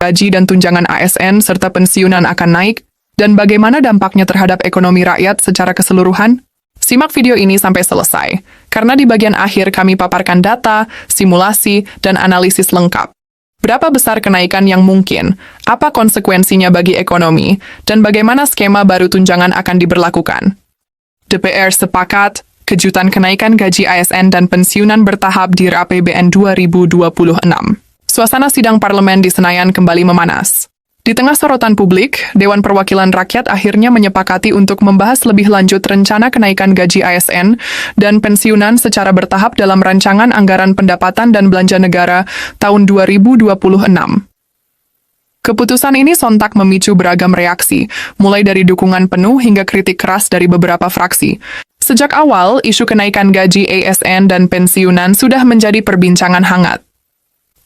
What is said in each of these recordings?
gaji dan tunjangan ASN serta pensiunan akan naik, dan bagaimana dampaknya terhadap ekonomi rakyat secara keseluruhan? Simak video ini sampai selesai, karena di bagian akhir kami paparkan data, simulasi, dan analisis lengkap. Berapa besar kenaikan yang mungkin, apa konsekuensinya bagi ekonomi, dan bagaimana skema baru tunjangan akan diberlakukan. DPR sepakat, kejutan kenaikan gaji ASN dan pensiunan bertahap di RAPBN 2026. Suasana sidang parlemen di Senayan kembali memanas. Di tengah sorotan publik, Dewan Perwakilan Rakyat akhirnya menyepakati untuk membahas lebih lanjut rencana kenaikan gaji ASN dan pensiunan secara bertahap dalam Rancangan Anggaran Pendapatan dan Belanja Negara tahun 2026. Keputusan ini sontak memicu beragam reaksi, mulai dari dukungan penuh hingga kritik keras dari beberapa fraksi. Sejak awal, isu kenaikan gaji ASN dan pensiunan sudah menjadi perbincangan hangat.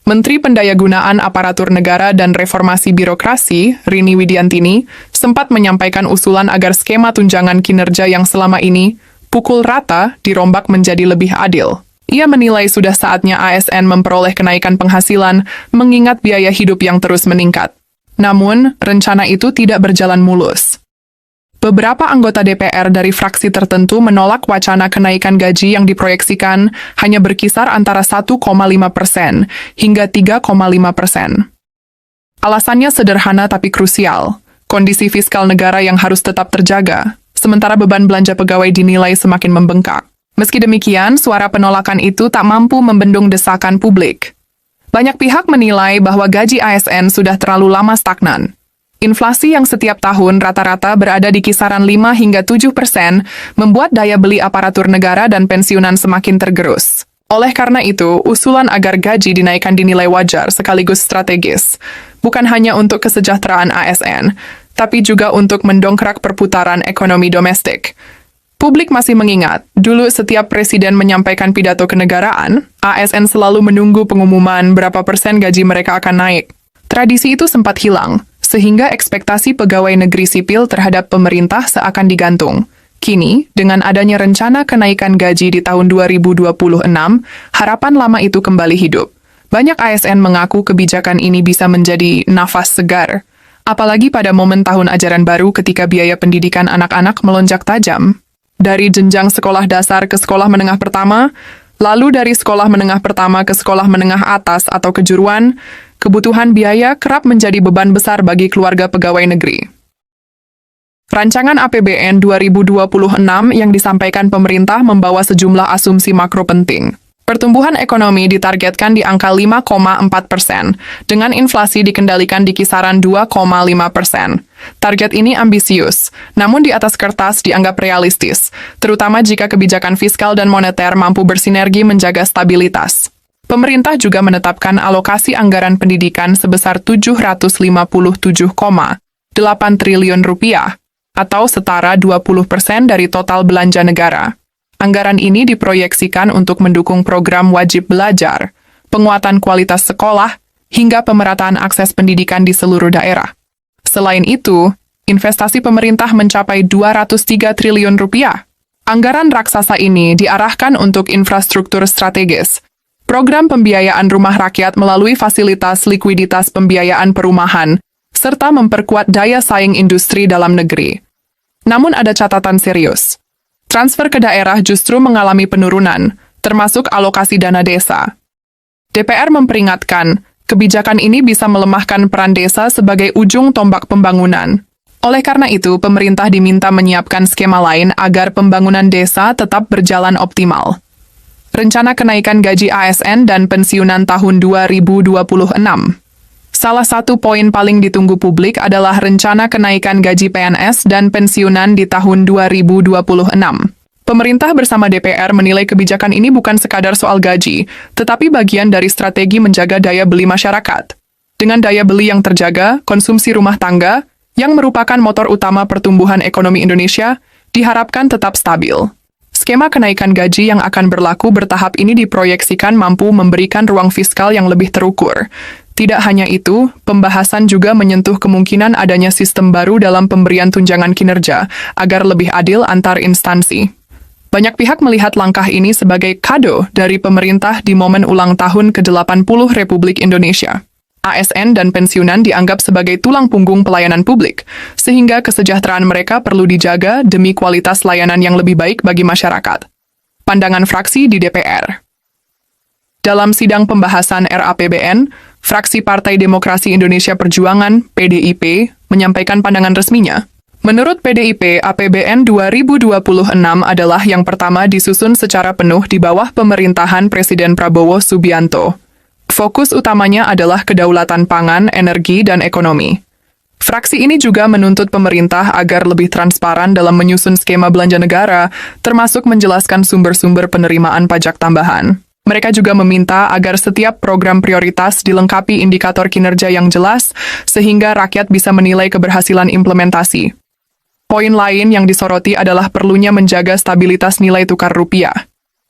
Menteri Pendayagunaan Aparatur Negara dan Reformasi Birokrasi, Rini Widiantini, sempat menyampaikan usulan agar skema tunjangan kinerja yang selama ini pukul rata dirombak menjadi lebih adil. Ia menilai sudah saatnya ASN memperoleh kenaikan penghasilan mengingat biaya hidup yang terus meningkat. Namun, rencana itu tidak berjalan mulus. Beberapa anggota DPR dari fraksi tertentu menolak wacana kenaikan gaji yang diproyeksikan hanya berkisar antara 1,5% hingga 3,5%. Alasannya sederhana tapi krusial, kondisi fiskal negara yang harus tetap terjaga, sementara beban belanja pegawai dinilai semakin membengkak. Meski demikian, suara penolakan itu tak mampu membendung desakan publik. Banyak pihak menilai bahwa gaji ASN sudah terlalu lama stagnan. Inflasi yang setiap tahun rata-rata berada di kisaran 5 hingga 7% membuat daya beli aparatur negara dan pensiunan semakin tergerus. Oleh karena itu, usulan agar gaji dinaikkan dinilai wajar sekaligus strategis, bukan hanya untuk kesejahteraan ASN, tapi juga untuk mendongkrak perputaran ekonomi domestik. Publik masih mengingat, dulu setiap presiden menyampaikan pidato kenegaraan, ASN selalu menunggu pengumuman berapa persen gaji mereka akan naik. Tradisi itu sempat hilang, sehingga ekspektasi pegawai negeri sipil terhadap pemerintah seakan digantung. Kini, dengan adanya rencana kenaikan gaji di tahun 2026, harapan lama itu kembali hidup. Banyak ASN mengaku kebijakan ini bisa menjadi nafas segar, apalagi pada momen tahun ajaran baru ketika biaya pendidikan anak-anak melonjak tajam. Dari jenjang sekolah dasar ke sekolah menengah pertama, lalu dari sekolah menengah pertama ke sekolah menengah atas atau kejuruan, kebutuhan biaya kerap menjadi beban besar bagi keluarga pegawai negeri. Rancangan APBN 2026 yang disampaikan pemerintah membawa sejumlah asumsi makro penting. Pertumbuhan ekonomi ditargetkan di angka 5,4%, dengan inflasi dikendalikan di kisaran 2,5%. Target ini ambisius, namun di atas kertas dianggap realistis, terutama jika kebijakan fiskal dan moneter mampu bersinergi menjaga stabilitas. Pemerintah juga menetapkan alokasi anggaran pendidikan sebesar 757,8 triliun rupiah, atau setara 20% dari total belanja negara. Anggaran ini diproyeksikan untuk mendukung program wajib belajar, penguatan kualitas sekolah, hingga pemerataan akses pendidikan di seluruh daerah. Selain itu, investasi pemerintah mencapai 203 triliun rupiah. Anggaran raksasa ini diarahkan untuk infrastruktur strategis, program pembiayaan rumah rakyat melalui fasilitas likuiditas pembiayaan perumahan, serta memperkuat daya saing industri dalam negeri. Namun ada catatan serius. Transfer ke daerah justru mengalami penurunan, termasuk alokasi dana desa. DPR memperingatkan, kebijakan ini bisa melemahkan peran desa sebagai ujung tombak pembangunan. Oleh karena itu, pemerintah diminta menyiapkan skema lain agar pembangunan desa tetap berjalan optimal. Rencana kenaikan gaji ASN dan pensiunan tahun 2026. Salah satu poin paling ditunggu publik adalah rencana kenaikan gaji PNS dan pensiunan di tahun 2026. Pemerintah bersama DPR menilai kebijakan ini bukan sekadar soal gaji, tetapi bagian dari strategi menjaga daya beli masyarakat. Dengan daya beli yang terjaga, konsumsi rumah tangga, yang merupakan motor utama pertumbuhan ekonomi Indonesia, diharapkan tetap stabil. Skema kenaikan gaji yang akan berlaku bertahap ini diproyeksikan mampu memberikan ruang fiskal yang lebih terukur. Tidak hanya itu, pembahasan juga menyentuh kemungkinan adanya sistem baru dalam pemberian tunjangan kinerja agar lebih adil antar instansi. Banyak pihak melihat langkah ini sebagai kado dari pemerintah di momen ulang tahun ke-80 Republik Indonesia. ASN dan pensiunan dianggap sebagai tulang punggung pelayanan publik, sehingga kesejahteraan mereka perlu dijaga demi kualitas layanan yang lebih baik bagi masyarakat. Pandangan fraksi di DPR. Dalam sidang pembahasan RAPBN, fraksi Partai Demokrasi Indonesia Perjuangan (PDIP) menyampaikan pandangan resminya. Menurut PDIP, APBN 2026 adalah yang pertama disusun secara penuh di bawah pemerintahan Presiden Prabowo Subianto. Fokus utamanya adalah kedaulatan pangan, energi, dan ekonomi. Fraksi ini juga menuntut pemerintah agar lebih transparan dalam menyusun skema belanja negara, termasuk menjelaskan sumber-sumber penerimaan pajak tambahan. Mereka juga meminta agar setiap program prioritas dilengkapi indikator kinerja yang jelas, sehingga rakyat bisa menilai keberhasilan implementasi. Poin lain yang disoroti adalah perlunya menjaga stabilitas nilai tukar rupiah.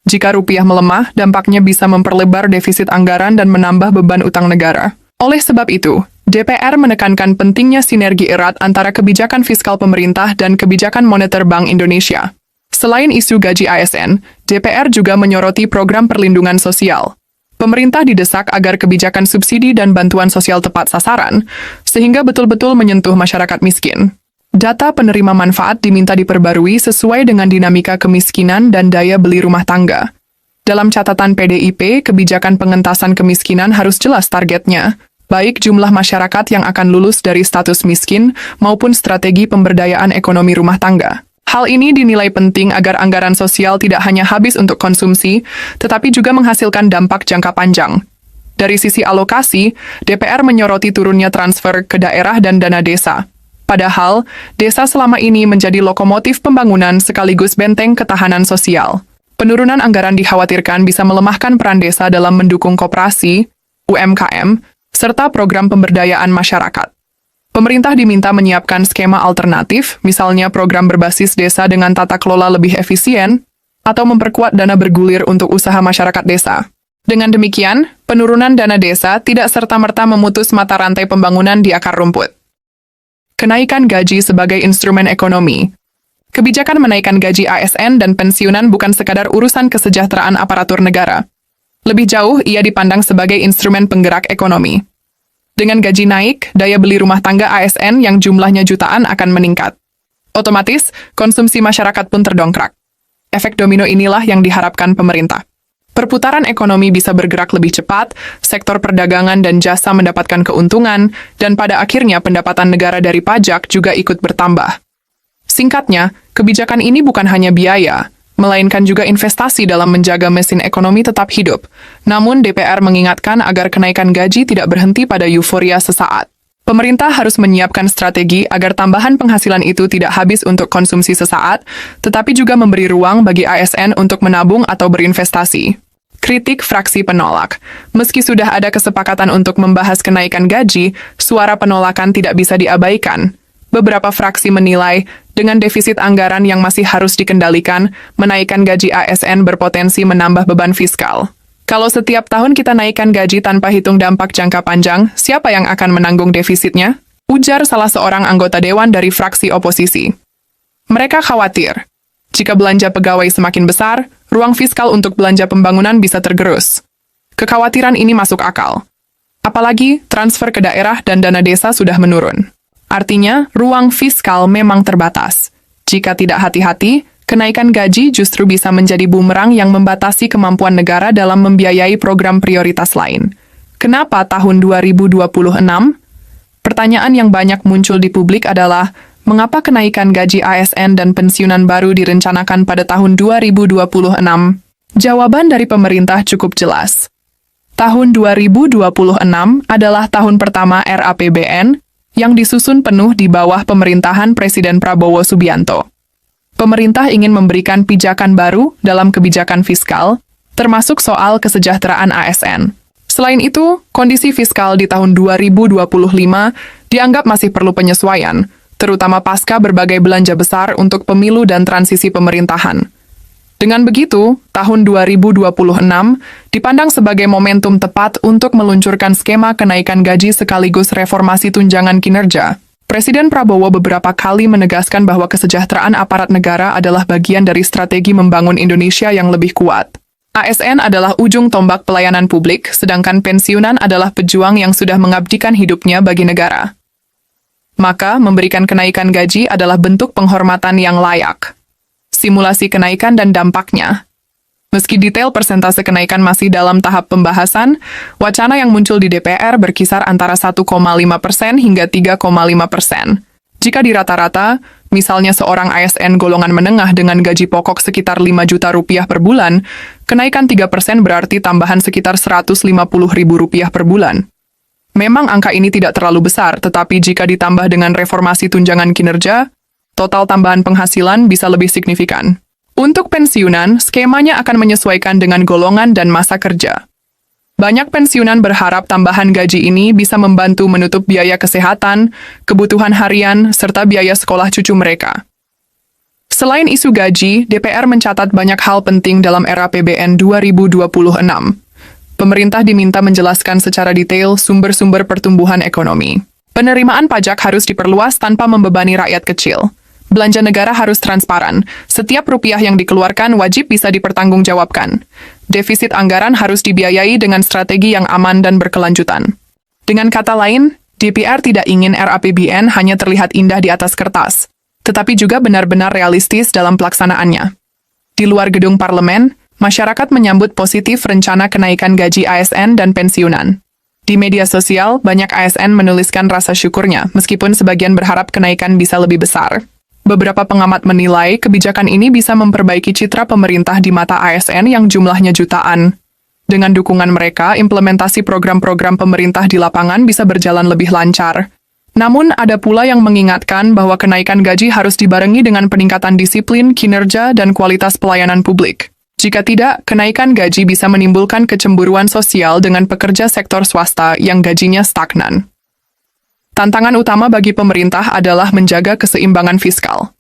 Jika rupiah melemah, dampaknya bisa memperlebar defisit anggaran dan menambah beban utang negara. Oleh sebab itu, DPR menekankan pentingnya sinergi erat antara kebijakan fiskal pemerintah dan kebijakan moneter Bank Indonesia. Selain isu gaji ASN, DPR juga menyoroti program perlindungan sosial. Pemerintah didesak agar kebijakan subsidi dan bantuan sosial tepat sasaran, sehingga betul-betul menyentuh masyarakat miskin. Data penerima manfaat diminta diperbarui sesuai dengan dinamika kemiskinan dan daya beli rumah tangga. Dalam catatan PDIP, kebijakan pengentasan kemiskinan harus jelas targetnya, baik jumlah masyarakat yang akan lulus dari status miskin maupun strategi pemberdayaan ekonomi rumah tangga. Hal ini dinilai penting agar anggaran sosial tidak hanya habis untuk konsumsi, tetapi juga menghasilkan dampak jangka panjang. Dari sisi alokasi, DPR menyoroti turunnya transfer ke daerah dan dana desa. Padahal, desa selama ini menjadi lokomotif pembangunan sekaligus benteng ketahanan sosial. Penurunan anggaran dikhawatirkan bisa melemahkan peran desa dalam mendukung koperasi, UMKM, serta program pemberdayaan masyarakat. Pemerintah diminta menyiapkan skema alternatif, misalnya program berbasis desa dengan tata kelola lebih efisien, atau memperkuat dana bergulir untuk usaha masyarakat desa. Dengan demikian, penurunan dana desa tidak serta-merta memutus mata rantai pembangunan di akar rumput. Kenaikan gaji sebagai instrumen ekonomi. Kebijakan menaikkan gaji ASN dan pensiunan bukan sekadar urusan kesejahteraan aparatur negara. Lebih jauh, ia dipandang sebagai instrumen penggerak ekonomi. Dengan gaji naik, daya beli rumah tangga ASN yang jumlahnya jutaan akan meningkat. Otomatis, konsumsi masyarakat pun terdongkrak. Efek domino inilah yang diharapkan pemerintah. Perputaran ekonomi bisa bergerak lebih cepat, sektor perdagangan dan jasa mendapatkan keuntungan, dan pada akhirnya pendapatan negara dari pajak juga ikut bertambah. Singkatnya, kebijakan ini bukan hanya biaya, melainkan juga investasi dalam menjaga mesin ekonomi tetap hidup. Namun DPR mengingatkan agar kenaikan gaji tidak berhenti pada euforia sesaat. Pemerintah harus menyiapkan strategi agar tambahan penghasilan itu tidak habis untuk konsumsi sesaat, tetapi juga memberi ruang bagi ASN untuk menabung atau berinvestasi. Kritik fraksi penolak. Meski sudah ada kesepakatan untuk membahas kenaikan gaji, suara penolakan tidak bisa diabaikan. Beberapa fraksi menilai, dengan defisit anggaran yang masih harus dikendalikan, menaikkan gaji ASN berpotensi menambah beban fiskal. Kalau setiap tahun kita naikkan gaji tanpa hitung dampak jangka panjang, siapa yang akan menanggung defisitnya? Ujar salah seorang anggota dewan dari fraksi oposisi. Mereka khawatir, jika belanja pegawai semakin besar, ruang fiskal untuk belanja pembangunan bisa tergerus. Kekhawatiran ini masuk akal. Apalagi transfer ke daerah dan dana desa sudah menurun. Artinya, ruang fiskal memang terbatas. Jika tidak hati-hati, kenaikan gaji justru bisa menjadi bumerang yang membatasi kemampuan negara dalam membiayai program prioritas lain. Kenapa tahun 2026? Pertanyaan yang banyak muncul di publik adalah, mengapa kenaikan gaji ASN dan pensiunan baru direncanakan pada tahun 2026? Jawaban dari pemerintah cukup jelas. Tahun 2026 adalah tahun pertama RAPBN yang disusun penuh di bawah pemerintahan Presiden Prabowo Subianto. Pemerintah ingin memberikan pijakan baru dalam kebijakan fiskal, termasuk soal kesejahteraan ASN. Selain itu, kondisi fiskal di tahun 2025 dianggap masih perlu penyesuaian, terutama pasca berbagai belanja besar untuk pemilu dan transisi pemerintahan. Dengan begitu, tahun 2026 dipandang sebagai momentum tepat untuk meluncurkan skema kenaikan gaji sekaligus reformasi tunjangan kinerja. Presiden Prabowo beberapa kali menegaskan bahwa kesejahteraan aparat negara adalah bagian dari strategi membangun Indonesia yang lebih kuat. ASN adalah ujung tombak pelayanan publik, sedangkan pensiunan adalah pejuang yang sudah mengabdikan hidupnya bagi negara. Maka, memberikan kenaikan gaji adalah bentuk penghormatan yang layak. Simulasi kenaikan dan dampaknya. Meski detail persentase kenaikan masih dalam tahap pembahasan, wacana yang muncul di DPR berkisar antara 1,5% hingga 3,5%. Jika dirata-rata, misalnya seorang ASN golongan menengah dengan gaji pokok sekitar 5 juta rupiah per bulan, kenaikan 3% berarti tambahan sekitar 150 ribu rupiah per bulan. Memang angka ini tidak terlalu besar, tetapi jika ditambah dengan reformasi tunjangan kinerja, total tambahan penghasilan bisa lebih signifikan. Untuk pensiunan, skemanya akan menyesuaikan dengan golongan dan masa kerja. Banyak pensiunan berharap tambahan gaji ini bisa membantu menutup biaya kesehatan, kebutuhan harian, serta biaya sekolah cucu mereka. Selain isu gaji, DPR mencatat banyak hal penting dalam era APBN 2026. Pemerintah diminta menjelaskan secara detail sumber-sumber pertumbuhan ekonomi. Penerimaan pajak harus diperluas tanpa membebani rakyat kecil. Belanja negara harus transparan. Setiap rupiah yang dikeluarkan wajib bisa dipertanggungjawabkan. Defisit anggaran harus dibiayai dengan strategi yang aman dan berkelanjutan. Dengan kata lain, DPR tidak ingin RAPBN hanya terlihat indah di atas kertas, tetapi juga benar-benar realistis dalam pelaksanaannya. Di luar gedung parlemen, masyarakat menyambut positif rencana kenaikan gaji ASN dan pensiunan. Di media sosial, banyak ASN menuliskan rasa syukurnya, meskipun sebagian berharap kenaikan bisa lebih besar. Beberapa pengamat menilai kebijakan ini bisa memperbaiki citra pemerintah di mata ASN yang jumlahnya jutaan. Dengan dukungan mereka, implementasi program-program pemerintah di lapangan bisa berjalan lebih lancar. Namun, ada pula yang mengingatkan bahwa kenaikan gaji harus dibarengi dengan peningkatan disiplin, kinerja, dan kualitas pelayanan publik. Jika tidak, kenaikan gaji bisa menimbulkan kecemburuan sosial dengan pekerja sektor swasta yang gajinya stagnan. Tantangan utama bagi pemerintah adalah menjaga keseimbangan fiskal.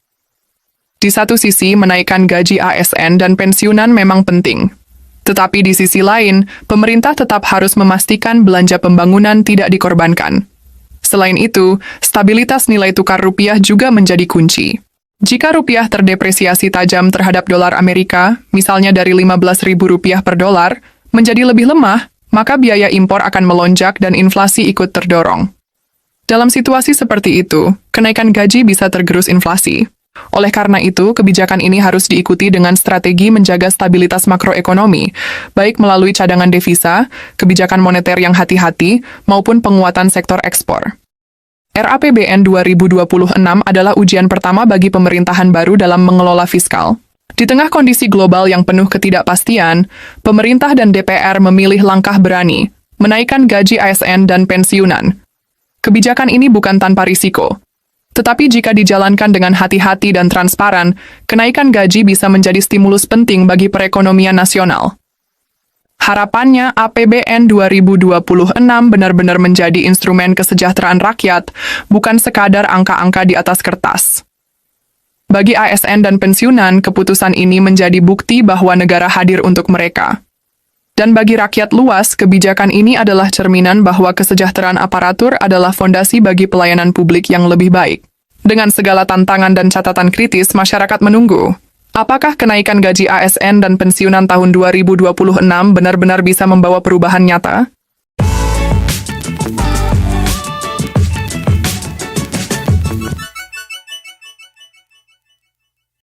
Di satu sisi, menaikkan gaji ASN dan pensiunan memang penting. Tetapi di sisi lain, pemerintah tetap harus memastikan belanja pembangunan tidak dikorbankan. Selain itu, stabilitas nilai tukar rupiah juga menjadi kunci. Jika rupiah terdepresiasi tajam terhadap dolar Amerika, misalnya dari Rp15.000 per dolar, menjadi lebih lemah, maka biaya impor akan melonjak dan inflasi ikut terdorong. Dalam situasi seperti itu, kenaikan gaji bisa tergerus inflasi. Oleh karena itu, kebijakan ini harus diikuti dengan strategi menjaga stabilitas makroekonomi, baik melalui cadangan devisa, kebijakan moneter yang hati-hati, maupun penguatan sektor ekspor. RAPBN 2026 adalah ujian pertama bagi pemerintahan baru dalam mengelola fiskal. Di tengah kondisi global yang penuh ketidakpastian, pemerintah dan DPR memilih langkah berani, menaikkan gaji ASN dan pensiunan. Kebijakan ini bukan tanpa risiko. Tetapi jika dijalankan dengan hati-hati dan transparan, kenaikan gaji bisa menjadi stimulus penting bagi perekonomian nasional. Harapannya, APBN 2026 benar-benar menjadi instrumen kesejahteraan rakyat, bukan sekadar angka-angka di atas kertas. Bagi ASN dan pensiunan, keputusan ini menjadi bukti bahwa negara hadir untuk mereka. Dan bagi rakyat luas, kebijakan ini adalah cerminan bahwa kesejahteraan aparatur adalah fondasi bagi pelayanan publik yang lebih baik. Dengan segala tantangan dan catatan kritis, masyarakat menunggu. Apakah kenaikan gaji ASN dan pensiunan tahun 2026 benar-benar bisa membawa perubahan nyata?